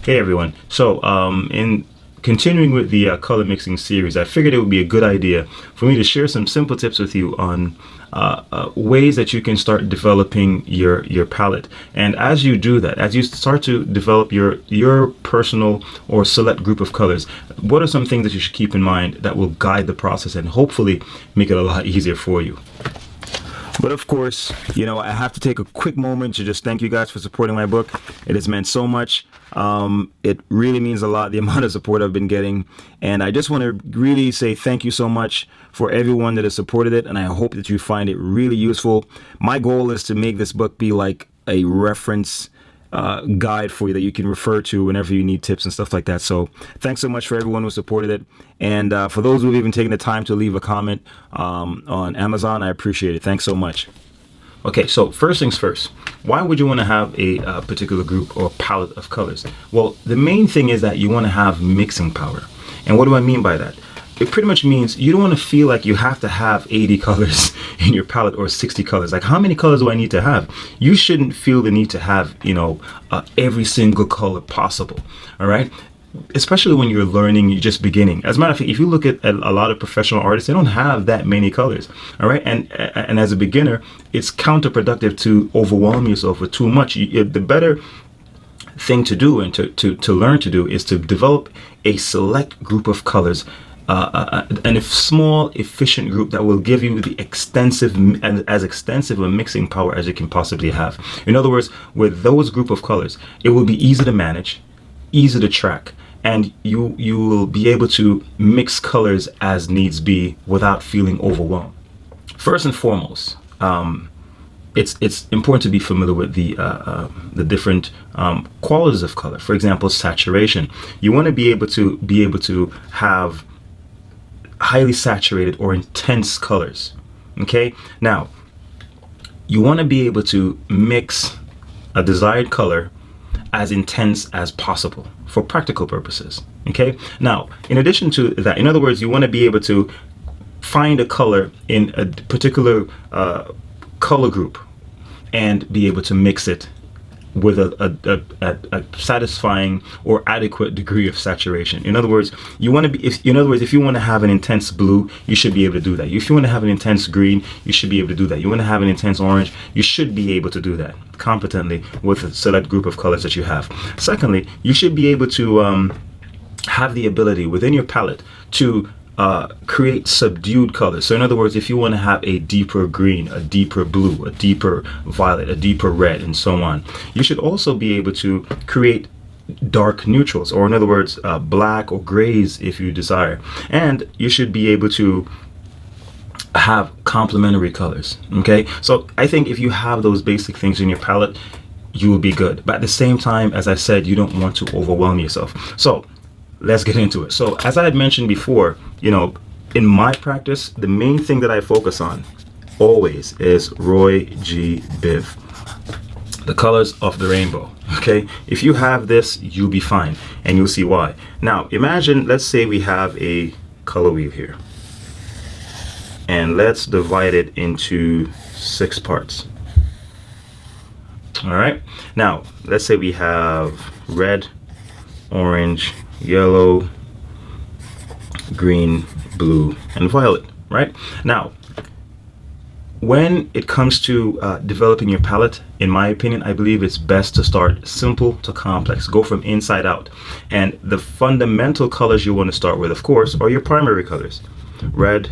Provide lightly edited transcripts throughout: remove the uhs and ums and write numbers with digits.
Hey everyone. So in continuing with the color mixing series, I figured it would be a good idea for me to share some simple tips with you on ways that you can start developing your palette. And as you do that, as you start to develop your personal or select group of colors, what are some things that you should keep in mind that will guide the process and hopefully make it a lot easier for you? But of course, you know, I have to take a quick moment to just thank you guys for supporting my book. It has meant so much. It really means a lot, the amount of support I've been getting. And I just want to really say thank you so much for everyone that has supported it. And I hope that you find it really useful. My goal is to make this book be like a reference guide for you that you can refer to whenever you need tips and stuff like that. So thanks so much for everyone who supported it, and for those who've even taken the time to leave a comment on Amazon, I appreciate it. Thanks so much. Okay, so first things first, why would you want to have a particular group or palette of colors? Well, the main thing is that you want to have mixing power. And what do I mean by that? It pretty much means you don't want to feel like you have to have 80 colors in your palette or 60 colors. Like, how many colors do I need to have? You shouldn't feel the need to have, you know, every single color possible. All right. Especially when you're learning, you're just beginning. As a matter of fact, if you look at a lot of professional artists, they don't have that many colors. All right. And as a beginner, it's counterproductive to overwhelm yourself with too much. The better thing to do and to learn to do is to develop a select group of colors, and a small, efficient group that will give you the extensive a mixing power as you can possibly have. In other words, with those group of colors, it will be easy to manage, easy to track, and you will be able to mix colors as needs be without feeling overwhelmed. First and foremost, it's important to be familiar with the different qualities of color. For example, saturation. You want to be able to have highly saturated or intense colors. Okay, now you want to be able to mix a desired color as intense as possible for practical purposes. Okay, now in addition to that, in other words, you want to be able to find a color in a particular color group and be able to mix it with a satisfying or adequate degree of saturation. In other words, you want to be, if you want to have an intense blue, you should be able to do that. If you want to have an intense green, you should be able to do that. You want to have an intense orange, you should be able to do that competently with a select group of colors that you have. Secondly, you should be able to have the ability within your palette to create subdued colors. So in other words, if you want to have a deeper green, a deeper blue, a deeper violet, a deeper red, and so on, you should also be able to create dark neutrals, or in other words, black or grays if you desire. And you should be able to have complementary colors. Okay, so I think if you have those basic things in your palette, you will be good. But at the same time, as I said, you don't want to overwhelm yourself. So let's get into it. So as I had mentioned before, you know, in my practice, the main thing that I focus on always is Roy G. Biv, the colors of the rainbow. Okay, if you have this, you'll be fine, and you'll see why. Now imagine, let's say we have a color wheel here, and let's divide it into 6 parts. All right, now let's say we have red, orange, yellow, green, blue, and violet. Right now, when it comes to developing your palette, in my opinion, I believe it's best to start simple to complex. Go from inside out. And the fundamental colors you want to start with, of course, are your primary colors: red,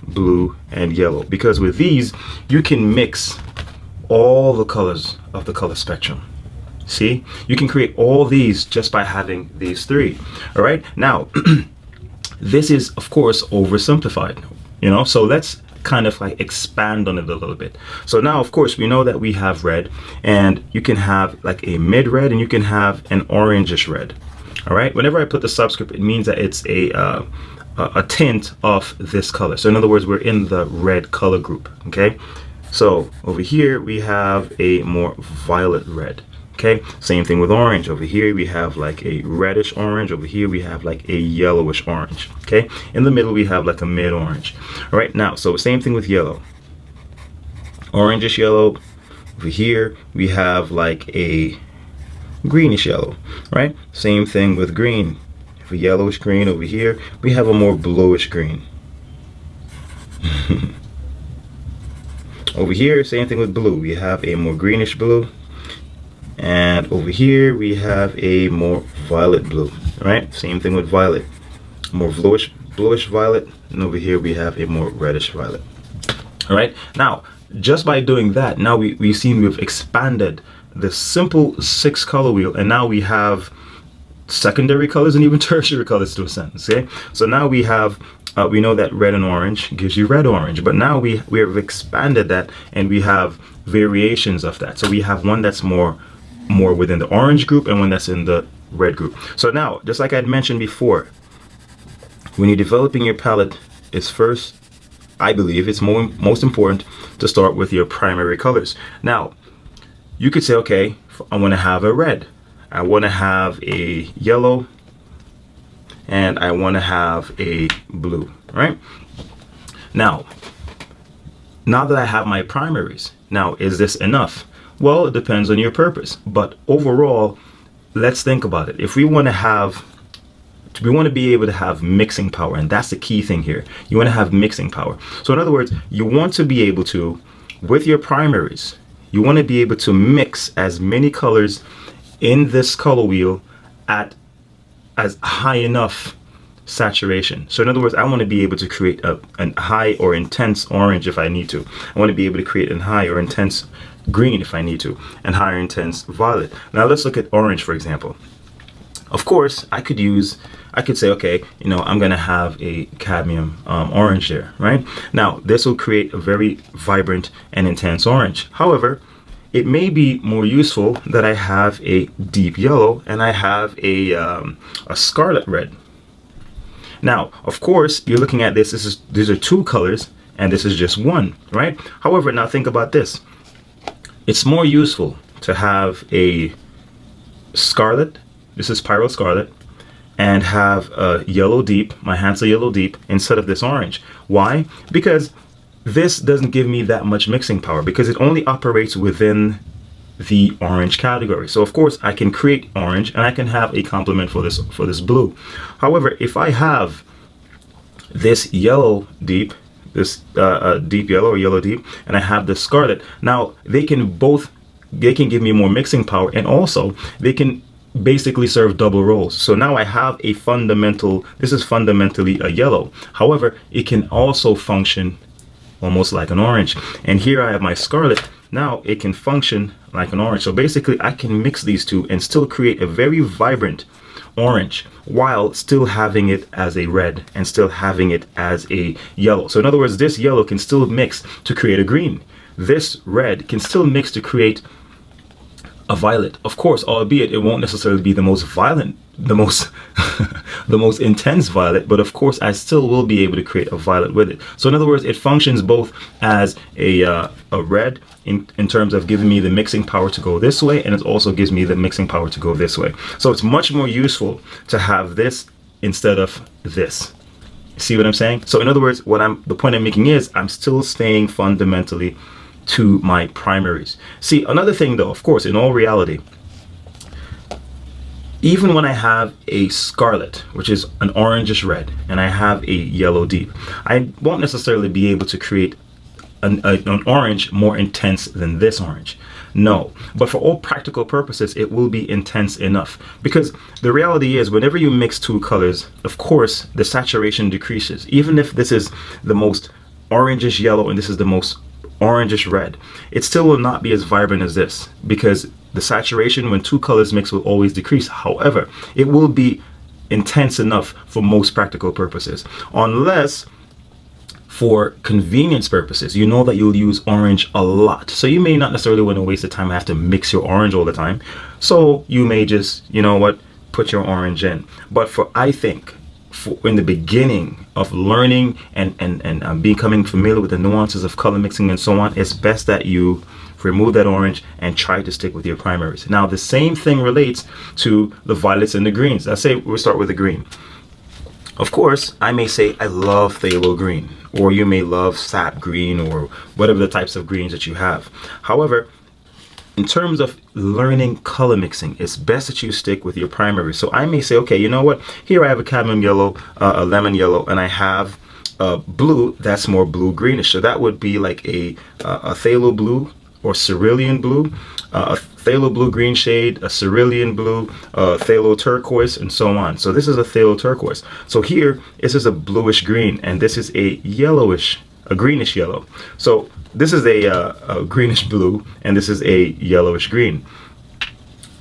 blue, and yellow, because with these you can mix all the colors of the color spectrum. See, you can create all these just by having these 3. All right, now this is of course oversimplified, you know, so let's kind of like expand on it a little bit. So now of course we know that we have red, and you can have like a mid red, and you can have an orangish red. All right, whenever I put the subscript, it means that it's a tint of this color. So in other words, we're in the red color group. Okay, so over here we have a more violet red. Okay, same thing with orange. Over here we have like a reddish orange. Over here we have like a yellowish orange. Okay, in the middle we have like a mid orange. All right, now so same thing with yellow, orangish yellow. Over here we have like a greenish yellow, right? Same thing with green. For yellowish green over here, we have a more bluish green. Over here, same thing with blue. We have a more greenish blue. And over here, we have a more violet blue, right? Same thing with violet. More bluish violet. And over here, we have a more reddish violet. All right. Now, just by doing that, now we've seen we've expanded the simple 6 color wheel, and now we have secondary colors and even tertiary colors to a sense. Okay, so now we have we know that red and orange gives you red orange, but now we have expanded that and we have variations of that. So we have one that's more within the orange group and one that's in the red group. So now, just like I had mentioned before, when you're developing your palette, it's first, I believe it's most important to start with your primary colors. Now, you could say, okay, I want to have a red, I want to have a yellow, and I want to have a blue, right? Now that I have my primaries, now is this enough? Well, it depends on your purpose, but overall, let's think about it. If we want to be able to have mixing power, and that's the key thing here. You want to have mixing power. So in other words, you want to be able to, with your primaries, you want to be able to mix as many colors in this color wheel at as high enough saturation. So in other words, I want to be able to create a high or intense orange if I need to. I want to be able to create a high or intense green if I need to, and higher intense violet. Now let's look at orange, for example. Of course, I could say, okay, you know, I'm going to have a cadmium orange there, right? Now, this will create a very vibrant and intense orange. However, it may be more useful that I have a deep yellow and I have a scarlet red. Now, of course, you're looking at this. These are 2 colors, and this is just 1, right? However, now think about this. It's more useful to have a scarlet. This is Pyro Scarlet, and have a yellow deep, my Hansel yellow deep, instead of this orange. Why? Because this doesn't give me that much mixing power, because it only operates within the orange category. So of course I can create orange and I can have a complement for this blue. However, if I have this yellow deep, this deep yellow or yellow deep, and I have the scarlet, now they can give me more mixing power, and also they can basically serve double roles. So now I have this is fundamentally a yellow. However, it can also function almost like an orange. And here I have my scarlet. Now it can function like an orange. So basically I can mix these two and still create a very vibrant orange while still having it as a red and still having it as a yellow. So in other words, this yellow can still mix to create a green. This red can still mix to create a violet. Of course, albeit it won't necessarily be the most violent, the most the most intense violet, but of course I still will be able to create a violet with it. So in other words, it functions both as a red in terms of giving me the mixing power to go this way, and it also gives me the mixing power to go this way. So it's much more useful to have this instead of this. See what I'm saying? So in other words, the point I'm making is I'm still staying fundamentally to my primaries. See, another thing though, of course, in all reality, even when I have a scarlet, which is an orangish red, and I have a yellow deep, I won't necessarily be able to create an orange more intense than this orange. No, but for all practical purposes, it will be intense enough, because the reality is whenever you mix 2 colors, of course, the saturation decreases. Even if this is the most orangish yellow and this is the most orangish red, it still will not be as vibrant as this, because the saturation when 2 colors mix will always decrease. However, it will be intense enough for most practical purposes, unless for convenience purposes, you know that you'll use orange a lot. So you may not necessarily want to waste the time and have to mix your orange all the time. So you may just, you know what, put your orange in. But I think in the beginning of learning and becoming familiar with the nuances of color mixing and so on, it's best that you remove that orange and try to stick with your primaries. Now the same thing relates to the violets and the greens. Let's say we'll start with the green. Of course, I may say I love phthalo green, or you may love sap green, or whatever the types of greens that you have. However, in terms of learning color mixing, it's best that you stick with your primary. So I may say, okay, you know what? Here I have a cadmium yellow, a lemon yellow, and I have blue that's more blue greenish. So that would be like a phthalo blue or cerulean blue, a phthalo blue green shade, a cerulean blue, phthalo turquoise, and so on. So this is a phthalo turquoise. So here, this is a bluish green, and this is a yellowish, a greenish yellow. So this is a greenish blue, and this is a yellowish green.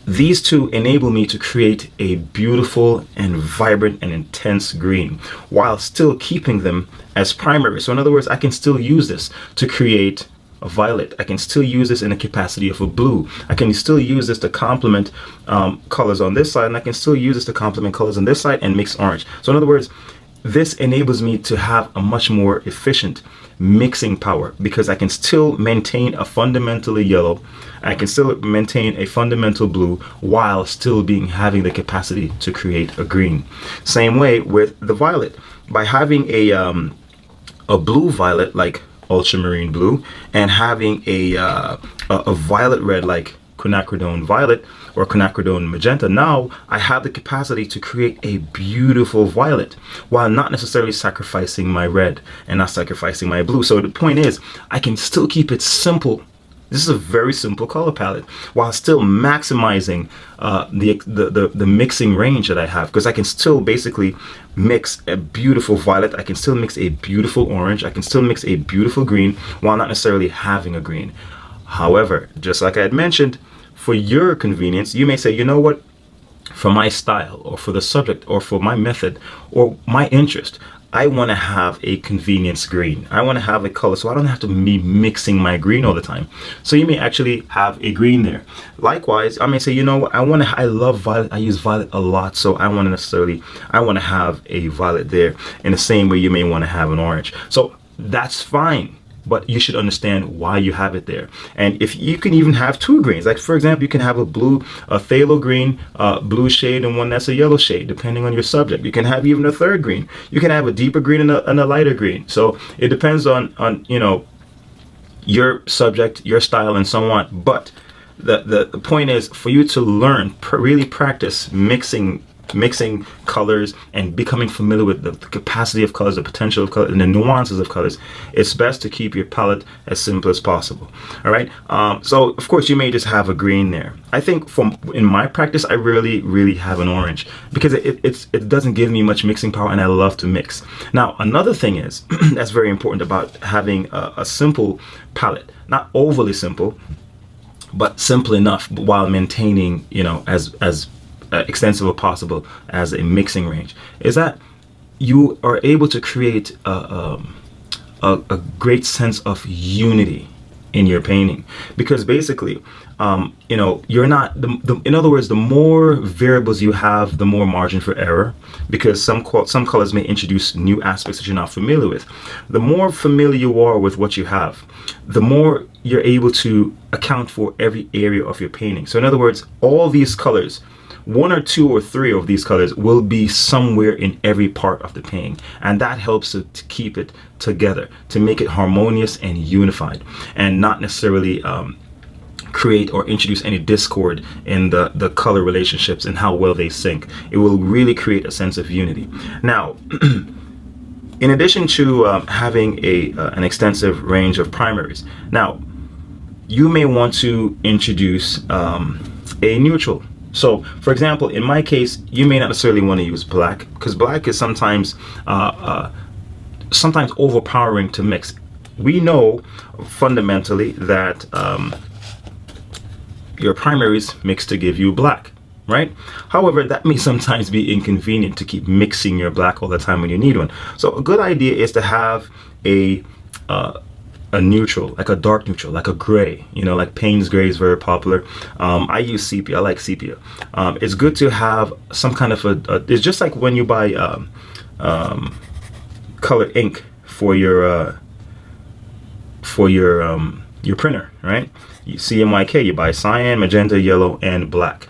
These two enable me to create a beautiful and vibrant and intense green while still keeping them as primary. So in other words, I can still use this to create a violet. I can still use this in the capacity of a blue. I can still use this to complement colors on this side, and I can still use this to complement colors on this side and mix orange. So in other words, this enables me to have a much more efficient mixing power because I can still maintain a fundamentally yellow, I can still maintain a fundamental blue while still having the capacity to create a green. Same way with the violet. By having a blue violet like ultramarine blue and having a violet red like quinacridone violet or quinacridone magenta, now I have the capacity to create a beautiful violet while not necessarily sacrificing my red and not sacrificing my blue. So the point is, I can still keep it simple. This is a very simple color palette while still maximizing the mixing range that I have, because I can still basically mix a beautiful violet, I can still mix a beautiful orange, I can still mix a beautiful green while not necessarily having a green. However, just like I had mentioned, for your convenience, you may say, you know what, for my style or for the subject or for my method or my interest, I want to have a convenience green. I want to have a color so I don't have to be mixing my green all the time. So you may actually have a green there. Likewise, I may say, you know what, I love violet. I use violet a lot, so I want to have a violet there. In the same way, you may want to have an orange. So that's fine. But you should understand why you have it there. And if you can even have two greens, like for example, you can have a phthalo green, blue shade, and one that's a yellow shade, depending on your subject. You can have even a third green. You can have a deeper green and a lighter green. So it depends on you know, your subject, your style, and so on. But the point is for you to learn, really practice mixing colors and becoming familiar with the capacity of colors, the potential of colors, and the nuances of colors. It's best to keep your palette as simple as possible. All right. So of course you may just have a green there. I think in my practice, I really have an orange because it doesn't give me much mixing power, and I love to mix. Now another thing is that's very important about having a simple palette, not overly simple, but simple enough while maintaining, you know, as extensive as possible as a mixing range, is that you are able to create a great sense of unity in your painting, because basically you know, you're not in other words, the more variables you have, the more margin for error, because some colors may introduce new aspects that you're not familiar with. The more familiar you are with what you have, the more you're able to account for every area of your painting. So in other words, all these colors, one or two or three of these colors will be somewhere in every part of the painting, and that helps to keep it together, to make it harmonious and unified, and not necessarily create or introduce any discord in the color relationships and how well they sync. It will really create a sense of unity. Now in addition to having an extensive range of primaries, now you may want to introduce a neutral. So for example, in my case, you may not necessarily want to use black, because black is sometimes overpowering to mix. We know fundamentally that your primaries mix to give you black, right? However, that may sometimes be inconvenient to keep mixing your black all the time when you need one. So a good idea is to have a neutral, like a dark neutral, like a gray, you know, like Payne's gray is very popular. I use sepia. I like sepia. It's good to have some kind of it's just like when you buy colored ink for your printer, right? You CMYK, you buy cyan, magenta, yellow, and black.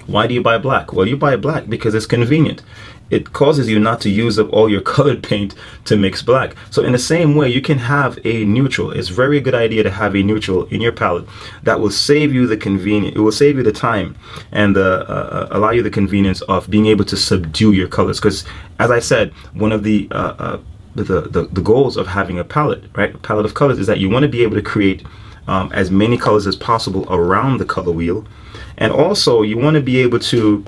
Why do you buy black? Well, you buy black because it's convenient. it causes you not to use up all your colored paint to mix black. So in the same way, you can have a neutral. It's very good idea to have a neutral in your palette that will save you the convenience. It will save you the time and allow you the convenience of being able to subdue your colors. Because as I said, one of the goals of having a palette, right, a palette of colors, is that you want to be able to create as many colors as possible around the color wheel, and also you want to be able to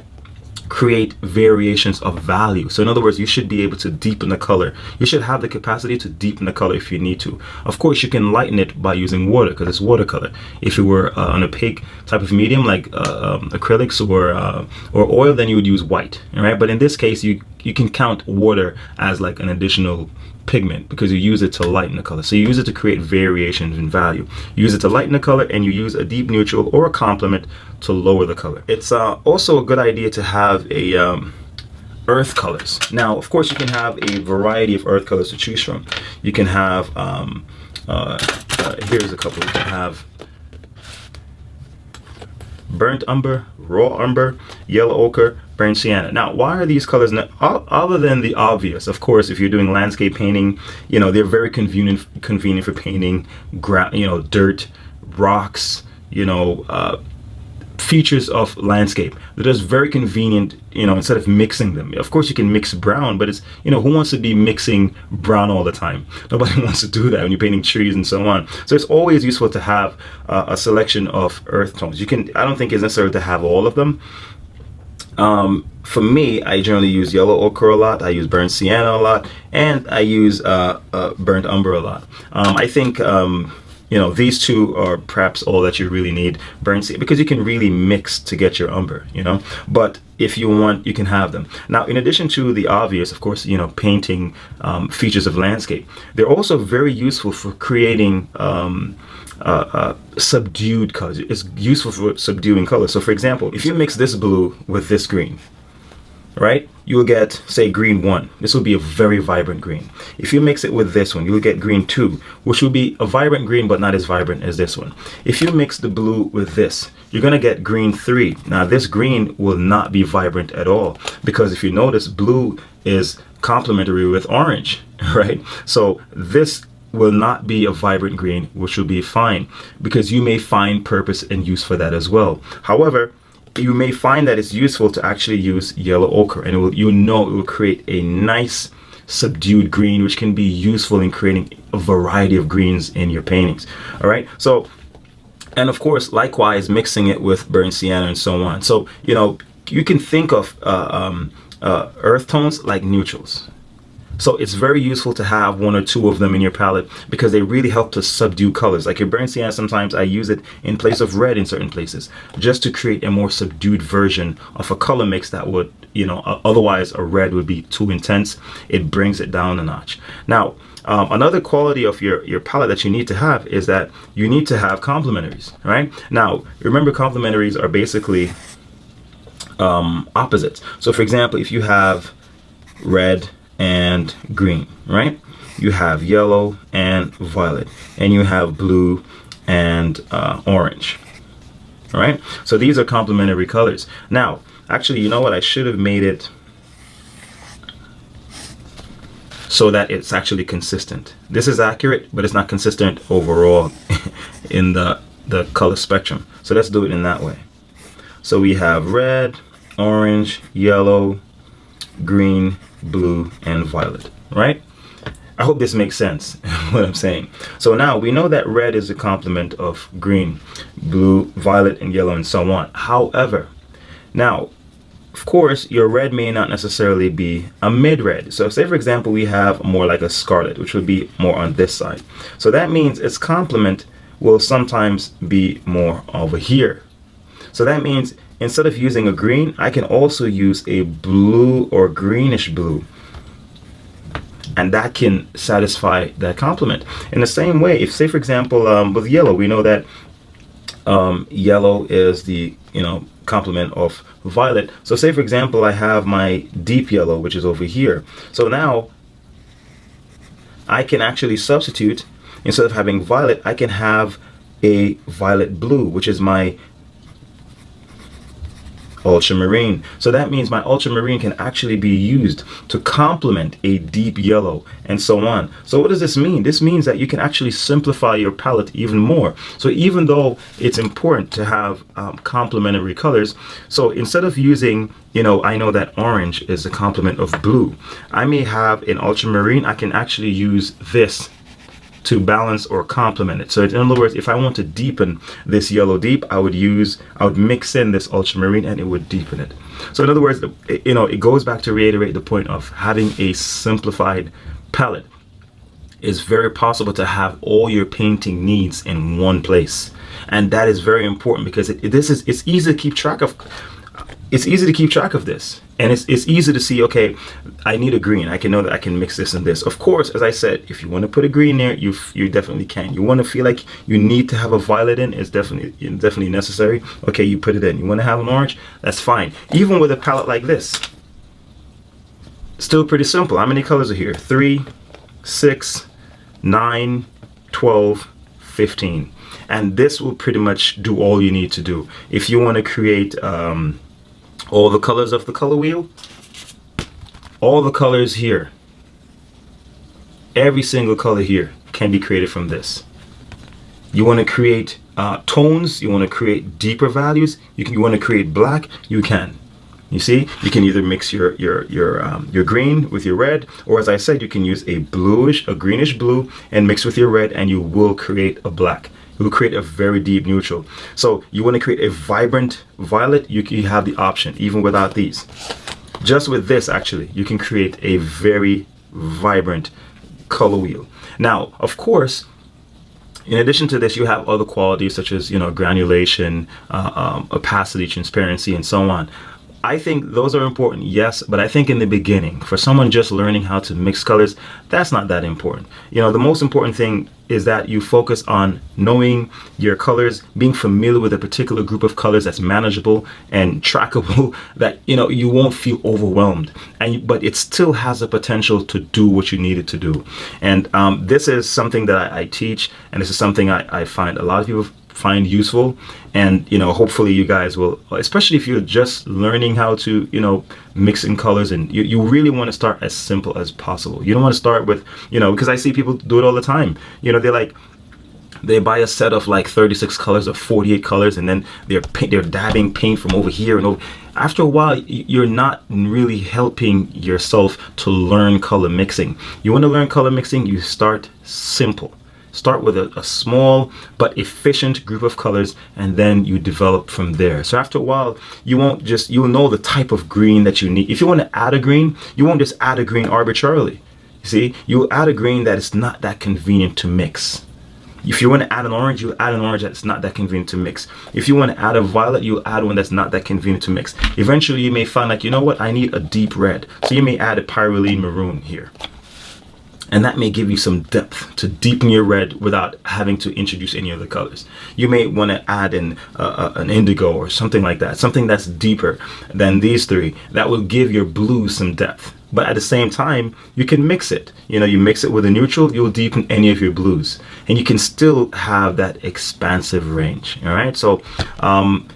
create variations of value. So in other words, you should be able to deepen the color. You should have the capacity to deepen the color if you need to. Of course, you can lighten it by using water, because it's watercolor. If it were an opaque type of medium like acrylics or oil, then you would use white, all right? But in this case, you can count water as like an additional pigment, because you use it to lighten the color. So you use it to create variations in value. You use it to lighten the color, and you use a deep neutral or a complement to lower the color. It's also a good idea to have a earth colors. Now, of course, you can have a variety of earth colors to choose from. You can have here's a couple. You can have burnt umber, raw umber, yellow ochre, burnt sienna. Now, why are these colors other than the obvious? Of course, if you're doing landscape painting, you know, they're very convenient for painting dirt, rocks, features of landscape. They're just very convenient, instead of mixing them. Of course, you can mix brown, but it's, who wants to be mixing brown all the time? Nobody wants to do that when you're painting trees and so on. So it's always useful to have a selection of earth tones. I don't think it's necessary to have all of them. For me, I generally use yellow ochre a lot. I use burnt sienna a lot, and I use burnt umber a lot. I think these two are perhaps all that you really need, burnt sienna, because you can really mix to get your umber, but if you want, you can have them. Now, in addition to the obvious, of course, painting features of landscape, they're also very useful for creating subdued colors. It's useful for subduing colors. So for example, if you mix this blue with this green, right, you will get, say, green 1. This will be a very vibrant green. If you mix it with this one, you will get green 2, which will be a vibrant green, but not as vibrant as this one. If you mix the blue with this, you're going to get green 3. Now, this green will not be vibrant at all, because if you notice, blue is complementary with orange, right? So this will not be a vibrant green, which will be fine, because you may find purpose and use for that as well. However, you may find that it's useful to actually use yellow ochre, and it will create a nice subdued green, which can be useful in creating a variety of greens in your paintings. All right, so, and of course, likewise, mixing it with burnt sienna and so on. So you can think of earth tones like neutrals. So it's very useful to have 1 or 2 of them in your palette, because they really help to subdue colors. Like your burnt sienna, sometimes I use it in place of red in certain places, just to create a more subdued version of a color mix that would, otherwise a red would be too intense. It brings it down a notch. Now, another quality of your palette that you need to have is that you need to have complementaries, right? Now, remember, complementaries are basically opposites. So for example, if you have red and green, right? You have yellow and violet, and you have blue and orange, all right? So these are complementary colors. Now, actually, you know what? I should have made it so that it's actually consistent. This is accurate, but it's not consistent overall in the color spectrum. So let's do it in that way. So we have red, orange, yellow, green, blue, and violet, right? I hope this makes sense, what I'm saying. So now we know that red is a complement of green, blue, violet, and yellow, and so on. However, now, of course, your red may not necessarily be a mid-red. So say, for example, we have more like a scarlet, which would be more on this side. So that means its complement will sometimes be more over here. So that means instead of using a green, I can also use a blue or greenish blue, and that can satisfy that complement. In the same way, if, say, for example, with yellow, we know that yellow is the complement of violet. So say, for example, I have my deep yellow, which is over here. So now I can actually substitute, instead of having violet, I can have a violet blue, which is my ultramarine. So that means my ultramarine can actually be used to complement a deep yellow and so on. So what does this mean? This means that you can actually simplify your palette even more. So even though it's important to have complementary colors, so instead of using, you know, I know that orange is the complement of blue. I may have an ultramarine, I can actually use this to balance or complement it. So in other words, if I want to deepen this yellow deep, I would mix in this ultramarine and it would deepen it. So in other words, you know, it goes back to reiterate the point of having a simplified palette. It's very possible to have all your painting needs in one place, and that is very important because it's easy to keep track of. It's easy to keep track of this, and it's easy to see, okay, I need a green. I can know that I can mix this and this. Of course, as I said, if you want to put a green there, you definitely can. You want to feel like you need to have a violet in, it's definitely necessary. Okay, you put it in. You want to have an orange, that's fine. Even with a palette like this, still pretty simple. How many colors are here? 3, 6, 9, 12, 15. And this will pretty much do all you need to do. If you want to create all the colors of the color wheel, all the colors here, every single color here can be created from this. You want to create tones, you want to create deeper values, you want to create black, you can. You see, you can either mix your green with your red, or as I said, you can use a greenish blue and mix with your red, and you will create a black. It will create a very deep neutral. So you want to create a vibrant violet, you have the option, even without these. Just with this, actually, you can create a very vibrant color wheel. Now, of course, in addition to this, you have other qualities such as, you know, granulation, opacity, transparency, and so on. I think those are important, yes, but I think in the beginning, for someone just learning how to mix colors, that's not that important. You know, the most important thing is that you focus on knowing your colors, being familiar with a particular group of colors that's manageable and trackable, that, you know, you won't feel overwhelmed, but it still has the potential to do what you need it to do. And this is something that I teach, and this is something I find a lot of people find useful. And, you know, hopefully you guys will, especially if you're just learning how to, you know, mix in colors, and you really want to start as simple as possible. You don't want to start with, you know, because I see people do it all the time. You know, they buy a set of like 36 colors or 48 colors, and then they're dabbing paint from over here and over. After a while, you're not really helping yourself to learn color mixing. You want to learn color mixing, you start simple. Start with a small but efficient group of colors, and then you develop from there. So after a while, you'll know the type of green that you need. If you want to add a green, you won't just add a green arbitrarily. You see, you'll add a green that is not that convenient to mix. If you want to add an orange, you'll add an orange that's not that convenient to mix. If you want to add a violet, you'll add one that's not that convenient to mix. Eventually, you may find like, you know what, I need a deep red. So you may add a pyroline maroon here. And that may give you some depth to deepen your red without having to introduce any other colors. You may want to add in an indigo or something like that, something that's deeper than these three, that will give your blue some depth. But at the same time, you can mix it. You know, you mix it with a neutral, you'll deepen any of your blues, and you can still have that expansive range. All right. So,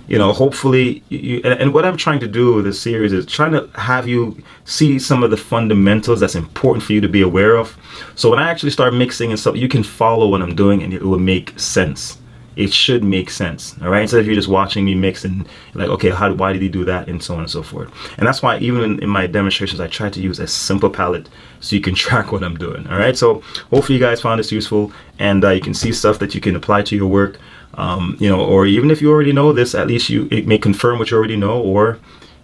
you know, hopefully, and what I'm trying to do with this series is trying to have you see some of the fundamentals that's important for you to be aware of. So when I actually start mixing and stuff, you can follow what I'm doing, and it will make sense. It should make sense, all right? Instead of you just watching me mix and like, okay, why did he do that, and so on and so forth. And that's why even in my demonstrations, I try to use a simple palette so you can track what I'm doing, all right? So hopefully you guys found this useful, and you can see stuff that you can apply to your work, you know, or even if you already know this, at least it may confirm what you already know, or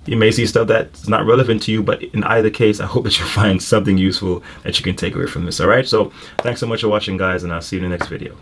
you may see stuff that's not relevant to you. But in either case, I hope that you find something useful that you can take away from this, all right? So thanks so much for watching, guys, and I'll see you in the next video.